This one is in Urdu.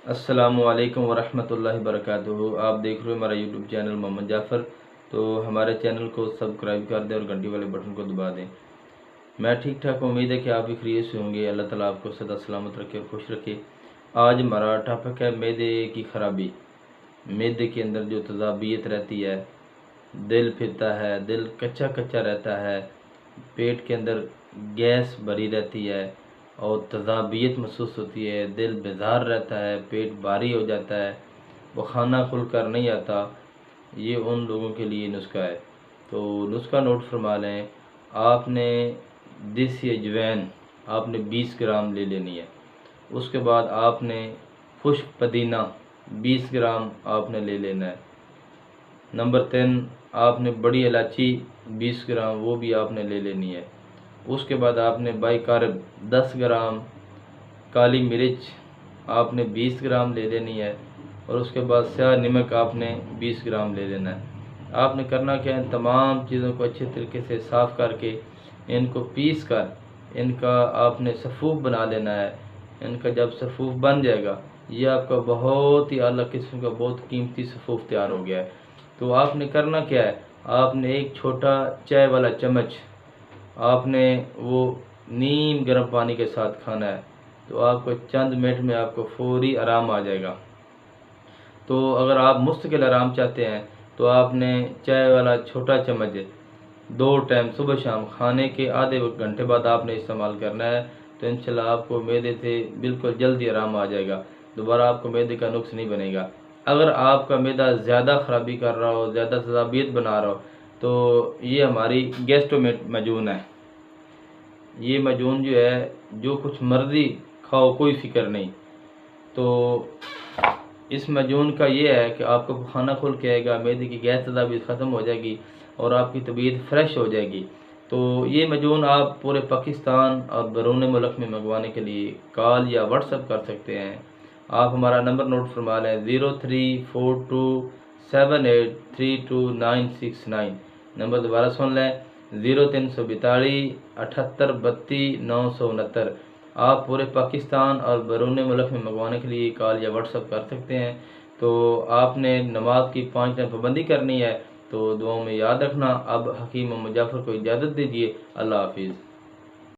السلام علیکم ورحمۃ اللہ وبرکاتہ۔ آپ دیکھ رہے ہو ہمارا یوٹیوب چینل محمد جعفر۔ تو ہمارے چینل کو سبسکرائب کر دیں اور گھنٹی والے بٹن کو دبا دیں۔ میں ٹھیک ٹھاک امید ہے کہ آپ بھی خیریت سے ہوں گے۔ اللہ تعالیٰ آپ کو سدا سلامت رکھے اور خوش رکھے۔ آج ہمارا ٹاپک ہے معدے کی خرابی۔ معدے کے اندر جو تذابیت رہتی ہے، دل پھرتا ہے، دل کچا کچا رہتا ہے، پیٹ کے اندر گیس بھری رہتی ہے اور تذابیت محسوس ہوتی ہے، دل بیزار رہتا ہے، پیٹ بھاری ہو جاتا ہے، وہ کھانا کھل کر نہیں آتا، یہ ان لوگوں کے لیے نسخہ ہے۔ تو نسخہ نوٹ فرما لیں۔ آپ نے دیسی اجوین آپ نے 20 گرام لے لینی ہے۔ اس کے بعد آپ نے خشک پودینہ 20 گرام آپ نے لے لینا ہے۔ نمبر 3، آپ نے بڑی الائچی 20 گرام وہ بھی آپ نے لے لینی ہے۔ اس کے بعد آپ نے بائی کارب 10 گرام، کالی مرچ آپ نے 20 گرام لے لینی ہے، اور اس کے بعد سیاہ نمک آپ نے 20 گرام لے لینا ہے۔ آپ نے کرنا کیا ہے، ان تمام چیزوں کو اچھے طریقے سے صاف کر کے ان کو پیس کر ان کا آپ نے سفوف بنا لینا ہے۔ ان کا جب سفوف بن جائے گا، یہ آپ کا بہت ہی اعلیٰ قسم کا بہت قیمتی سفوف تیار ہو گیا ہے۔ تو آپ نے کرنا کیا ہے، آپ نے ایک چھوٹا چائے والا چمچ آپ نے وہ نیم گرم پانی کے ساتھ کھانا ہے، تو آپ کو چند منٹ میں آپ کو فوری آرام آ جائے گا۔ تو اگر آپ مستقل آرام چاہتے ہیں تو آپ نے چائے والا چھوٹا چمچ 2 ٹائم صبح شام کھانے کے آدھے گھنٹے بعد آپ نے استعمال کرنا ہے، تو انشاءاللہ آپ کو معدے سے بالکل جلدی آرام آ جائے گا، دوبارہ آپ کو معدے کا نقص نہیں بنے گا۔ اگر آپ کا معدہ زیادہ خرابی کر رہا ہو، زیادہ تذابیت بنا رہا ہو، تو یہ ہماری گیسٹو معجون ہے۔ یہ معجون جو ہے، جو کچھ مرضی کھاؤ کوئی فکر نہیں۔ تو اس معجون کا یہ ہے کہ آپ کو کھانا کھل کے آئے گا، معدے کی گیس تذابیت ختم ہو جائے گی اور آپ کی طبیعت فریش ہو جائے گی۔ تو یہ معجون آپ پورے پاکستان اور بیرون ملک میں منگوانے کے لیے کال یا واٹس ایپ کر سکتے ہیں۔ آپ ہمارا نمبر نوٹ فرما لیں، 034278326969۔ نمبر دوبارہ سن لیں، 0342 78 32 969۔ آپ پورے پاکستان اور بیرون ملک میں منگوانے کے لیے کال یا واٹس ایپ کر سکتے ہیں۔ تو آپ نے نماز کی 5 ٹائم پابندی کرنی ہے، تو دعاؤں میں یاد رکھنا۔ اب حکیم محمد جعفر کو اجازت دیجیے، اللہ حافظ۔